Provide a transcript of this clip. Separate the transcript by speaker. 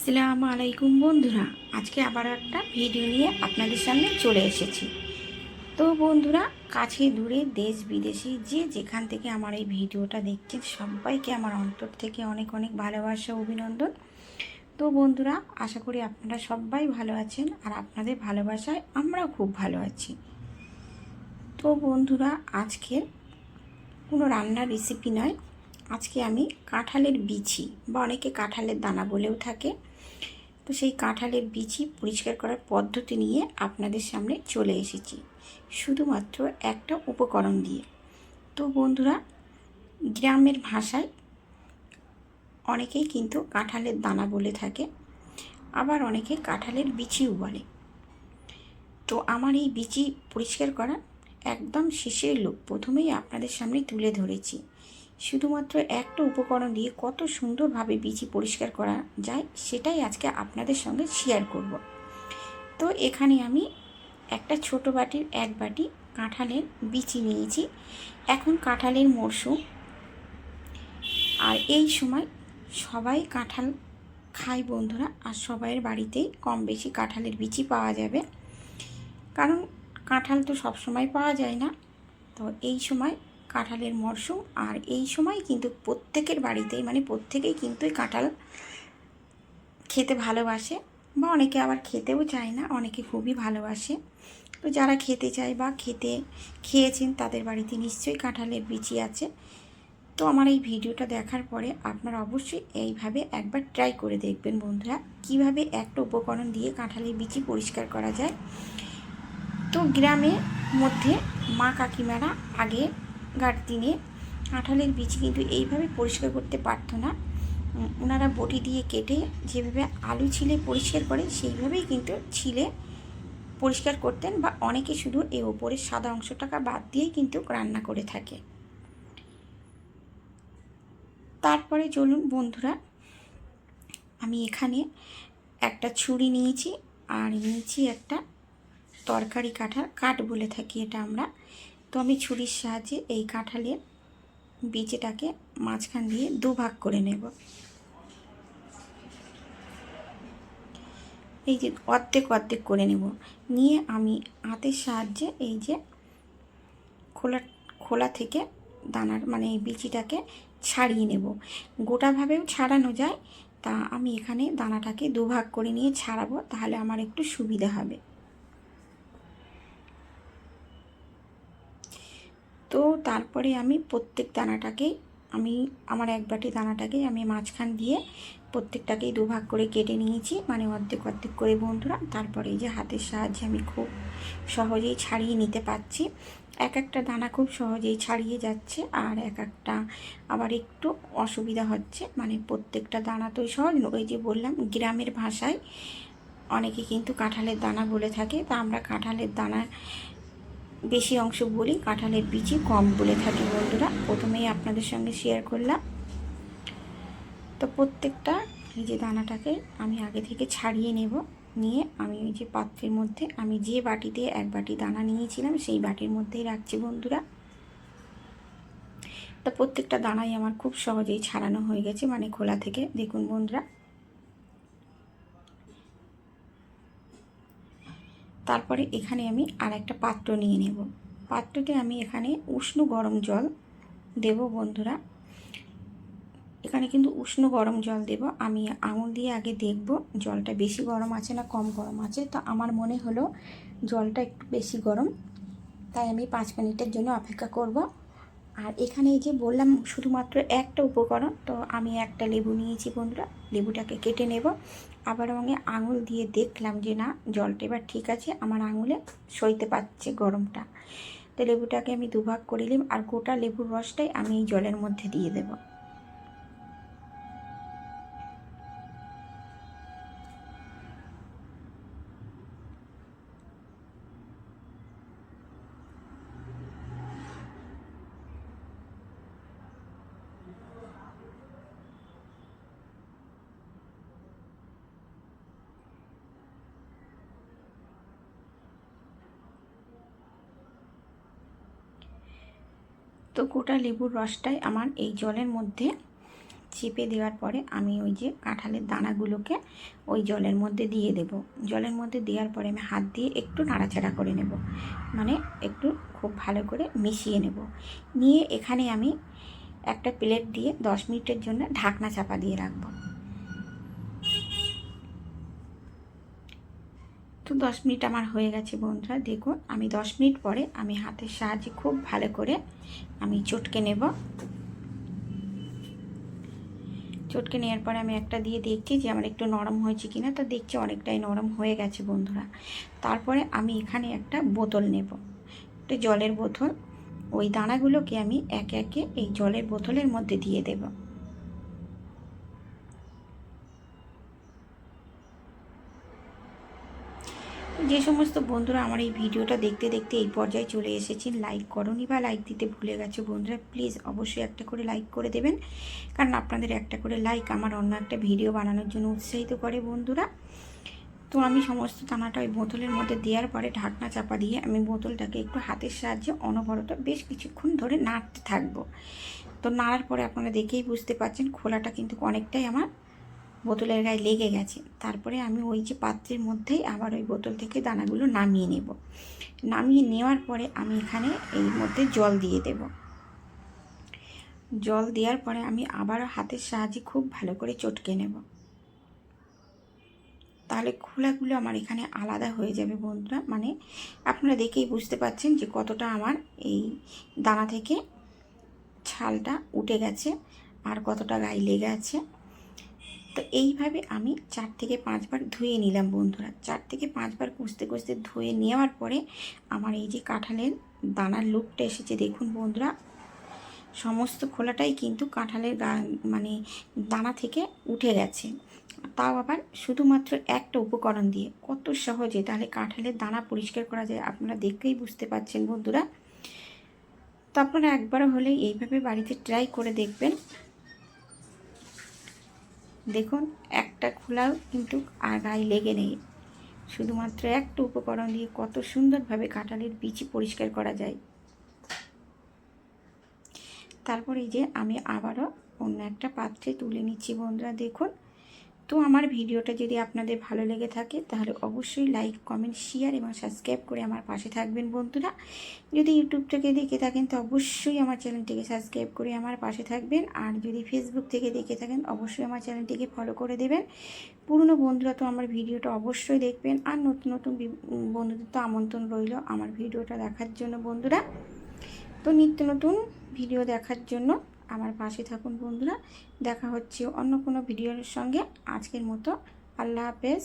Speaker 1: আসসালামু আলাইকুম বন্ধুরা, আজকে আবার একটা ভিডিও নিয়ে আপনাদের সামনে চলে এসেছি। তো বন্ধুরা, কাছে দূরে দেশ বিদেশে যে যেখান থেকে আমার এই ভিডিওটা দেখছেন সবাইকে আমার অন্তর থেকে অনেক অনেক ভালোবাসা অভিনন্দন। তো বন্ধুরা, আশা করি আপনারা সবাই ভালো আছেন আর আপনাদের ভালোবাসায় আমরাও খুব ভালো আছি। তো বন্ধুরা, আজকের কোনো রান্নার রেসিপি নয়, আজকে আমি কাঁঠালের বিচি বা অনেকে কাঁঠালের দানা বলেও থাকে, তো সেই কাঁঠালের বিচি পরিষ্কার করার পদ্ধতি নিয়ে আপনাদের সামনে চলে এসেছি, শুধুমাত্র একটা উপকরণ দিয়ে। তো বন্ধুরা, গ্রামের ভাষায় অনেকেই কিন্তু কাঁঠালের দানা বলে থাকে, আবার অনেকে কাঁঠালের বিচিও বলে। তো আমার এই বিচি পরিষ্কার করা একদম শেষের লোক প্রথমেই আপনাদের সামনে তুলে ধরেছি। শুধুমাত্র একটা উপকরণ দিয়ে কত সুন্দরভাবে বিচি পরিষ্কার করা যায় সেটাই আজকে আপনাদের সঙ্গে শেয়ার করব। তো এখানে আমি একটা ছোট বাটির এক বাটি কাঁঠালের বিচি নিয়েছি। এখন কাঁঠালের মরশুম, আর এই সময় সবাই কাঁঠাল খায় বন্ধুরা, আর সবাইয়ের বাড়িতেই কম বেশি কাঁঠালের বিচি পাওয়া যাবে, কারণ কাঁঠাল তো সব সময় পাওয়া যায় না। তো এই সময় কাঁঠালের মরশুম, আর এই সময় কিন্তু প্রত্যেকের বাড়িতেই প্রত্যেকেই কিন্তু কাঁঠাল খেতে ভালোবাসে, বা অনেকে আবার খেতেও চায় না, অনেকে খুবই ভালোবাসে। তো যারা খেতে চায় বা খেয়েছেন তাদের বাড়িতে নিশ্চয়ই কাঁঠালের বিচি আছে। তো আমার এই ভিডিওটা দেখার পরে আপনারা অবশ্যই এইভাবে একবার ট্রাই করে দেখবেন বন্ধুরা, কিভাবে একটা উপকরণ দিয়ে কাঁঠালের বিচি পরিষ্কার করা যায়। তো গ্রামের মধ্যে মা কাকিমারা আগেকার দিনে কাঁঠালের বিচি কিন্তু এইভাবে পরিষ্কার করতে পারতো না। ওনারা বটি দিয়ে কেটে যেভাবে আলু ছিলে পরিষ্কার করে সেইভাবেই কিন্তু ছিলে পরিষ্কার করতেন, বা অনেকে শুধু এই ওপরের সাদা অংশটাকে বাদ দিয়েই কিন্তু রান্না করে থাকে। তারপরে চলুন বন্ধুরা, আমি এখানে একটা ছুরি নিয়েছি, আর নিয়েছি একটা তরকারি কাটার কাঠ বলে থাকি এটা আমরা। তো আমি ছুরির সাহায্যে এই কাঁঠালের বীজটাকে মাঝখান দিয়ে দুভাগ করে নেব। এই যে অর্ধেক অর্ধেক করে নেব, নিয়ে আমি হাতের সাহায্যে এই যে খোলা খোলা থেকে দানার এই বিচিটাকে ছাড়িয়ে নেব। গোটাভাবেও ছাড়ানো যায়, তা আমি এখানে দানাটাকে দুভাগ করে নিয়ে ছাড়াবো, তাহলে আমার একটু সুবিধা হবে। তো তারপরে আমি প্রত্যেক দানাটাকেই আমার এক বাটি দানাটাকেই আমি মাঝখান দিয়ে প্রত্যেকটাকেই দুভাগ করে কেটে নিয়েছি, অর্ধেক অর্ধেক করে বন্ধুরা। তারপরে এই যে হাতের সাহায্যে আমি খুব সহজেই ছাড়িয়ে নিতে পারছি। এক একটা দানা খুব সহজেই ছাড়িয়ে যাচ্ছে, আর এক একটা আবার একটু অসুবিধা হচ্ছে। প্রত্যেকটা দানা তো সহজ নয়, ওই যে বললাম গ্রামের ভাষায় অনেকে কিন্তু কাঁঠালের দানা বলে থাকে, তা আমরা কাঁঠালের দানা বেশি অংশ বলি, কাঁঠালের বিচি কম বলে থাকি বন্ধুরা। প্রথমেই আপনাদের সঙ্গে শেয়ার করলাম। তো প্রত্যেকটা এই যে দানাটাকে আমি আগে থেকে ছাড়িয়ে নেব, নিয়ে আমি ওই যে পাত্রের মধ্যে আমি যে বাটিতে এক বাটি দানা নিয়েছিলাম সেই বাটির মধ্যেই রাখছি বন্ধুরা। তো প্রত্যেকটা দানাই আমার খুব সহজেই ছাড়ানো হয়ে গেছে, খোলা থেকে দেখুন বন্ধুরা। তারপরে এখানে আমি আর একটা পাত্র নিয়ে নেব। পাত্রতে আমি এখানে উষ্ণ গরম জল দেব বন্ধুরা। এখানে কিন্তু উষ্ণ গরম জল দেব। আমি আঙুল দিয়ে আগে দেখব জলটা বেশি গরম আছে না কম গরম আছে। তো আমার মনে হলো জলটা একটু বেশি গরম, তাই আমি 5 মিনিটের জন্য অপেক্ষা করব। আর এখানে এই যে বললাম শুধুমাত্র একটা উপকরণ, তো আমি একটা লেবু নিয়েছি বন্ধুরা, লেবুটাকে কেটে নেব। আবার আমি আঙুল দিয়ে দেখলাম যে না, জলটা এবার ঠিক আছে, আমার আঙুলে সইতে পারছে গরমটা। তো লেবুটাকে আমি দুভাগ করে নিলাম, আর গোটা লেবুর রসটাই আমি এই জলের মধ্যে দিয়ে দেব। তো গোটা লেবুর রসটাই আমার এই জলের মধ্যে চেপে দেওয়ার পরে আমি ওই যে কাঁঠালের দানাগুলোকে ওই জলের মধ্যে দিয়ে দেব। জলের মধ্যে দেওয়ার পরে আমি হাত দিয়ে একটু নাড়াচাড়া করে নেব, মানে একটু খুব ভালো করে মিশিয়ে নেব। নিয়ে এখানে আমি একটা প্লেট দিয়ে 10 মিনিটের জন্য ঢাকনা চাপা দিয়ে রাখবো। তো 10 মিনিট আমার হয়ে গেছে বন্ধুরা। দেখুন আমি 10 মিনিট পরে আমি হাতের সাহায্যে খুব ভালো করে আমি চটকে নেব। চটকে নেওয়ার পরে আমি একটা দিয়ে দেখছি যে আমার একটু নরম হয়েছে কিনা। তো দেখছি অনেকটাই নরম হয়ে গেছে বন্ধুরা। তারপরে আমি এখানে একটা বোতল নেব, একটা জলের বোতল। ওই দানাগুলোকে আমি একে একে এই জলের বোতলের মধ্যে দিয়ে দেব। যে সমস্ত বন্ধুরা আমার এই ভিডিওটা দেখতে দেখতে এই পর্যায়ে চলে এসেছেন, লাইক করনি বা লাইক দিতে ভুলে গেছো বন্ধুরা, প্লিজ অবশ্যই একটা করে লাইক করে দেবেন, কারণ আপনাদের একটা করে লাইক আমার অন্য একটা ভিডিও বানানোর জন্য উৎসাহিত করে বন্ধুরা। তো আমি সমস্ত দানাটা ওই বোতলের মধ্যে দেওয়ার পরে ঢাকনা চাপা দিয়ে আমি বোতলটাকে একটু হাতের সাহায্যে অনবরত বেশ কিছুক্ষণ ধরে নাড়তে থাকবো। তো নাড়ার পরে আপনারা দেখেই বুঝতে পারছেন খোলাটা কিন্তু অনেকটাই আমার বোতলের গায়ে লেগে গেছে। তারপরে আমি ওই যে পাত্রের মধ্যেই আবার ওই বোতল থেকে দানাগুলো নামিয়ে নেব। নামিয়ে নেওয়ার পরে আমি এখানে এই মধ্যে জল দিয়ে দেব। জল দেওয়ার পরে আমি আবারও হাতের সাহায্যে খুব ভালো করে চটকে নেব। তাহলে খোলাগুলো আমার এখানে আলাদা হয়ে যাবে বন্ধুরা, মানে আপনারা দেখেই বুঝতে পারছেন যে কতটা আমার এই দানা থেকে ছালটা উঠে গেছে আর কতটা গায়ে লেগে আছে। তো এইভাবে আমি 4 থেকে 5 বার ধুয়ে নিলাম বন্ধুরা। 4 থেকে 5 বার কষতে কষতে ধুয়ে নেওয়ার পরে আমার এই যে কাঁঠালের দানার লুকটা এসেছে দেখুন বন্ধুরা। সমস্ত খোলাটাই কিন্তু কাঁঠালের মানে দানা থেকে উঠে গেছে, তাও আবার শুধুমাত্র একটা উপকরণ দিয়ে। কত সহজে তাহলে কাঁঠালের দানা পরিষ্কার করা যায় আপনারা দেখেই বুঝতে পারছেন বন্ধুরা। তো আপনারা একবার হলেই এইভাবে বাড়িতে ট্রাই করে দেখবেন। দেখুন একটা খোলাও কিন্তু আর গায়ে লেগে নেই, শুধুমাত্র একটা উপকরণ দিয়ে কত সুন্দরভাবে কাঁঠালের বিচি পরিষ্কার করা যায়। তারপরে এই যে আমি আবারও অন্য একটা পাত্রে তুলে নিচ্ছি বন্ধুরা দেখুন। তো আমার ভিডিওটা যদি আপনাদের ভালো লেগে থাকে তাহলে অবশ্যই লাইক কমেন্ট শেয়ার এবং সাবস্ক্রাইব করে আমার পাশে থাকবেন বন্ধুরা। যদি ইউটিউব থেকে দেখে থাকেন তো অবশ্যই আমার চ্যানেলটিকে সাবস্ক্রাইব করে আমার পাশে থাকবেন, আর যদি ফেসবুক থেকে দেখে থাকেন অবশ্যই আমার চ্যানেলটিকে ফলো করে দেবেন। পুরনো বন্ধুরা তো আমার ভিডিওটা অবশ্যই দেখবেন, আর নতুন নতুন বন্ধুদের তো আমন্ত্রণ রইল আমার ভিডিওটা দেখার জন্য বন্ধুরা। তো নিত্য নতুন ভিডিও দেখার জন্য আমার পাশে থাকুন বন্ধুরা। দেখা হচ্ছে অন্য কোনো ভিডিওর সঙ্গে। আজকের মতো আল্লাহ হাফেজ।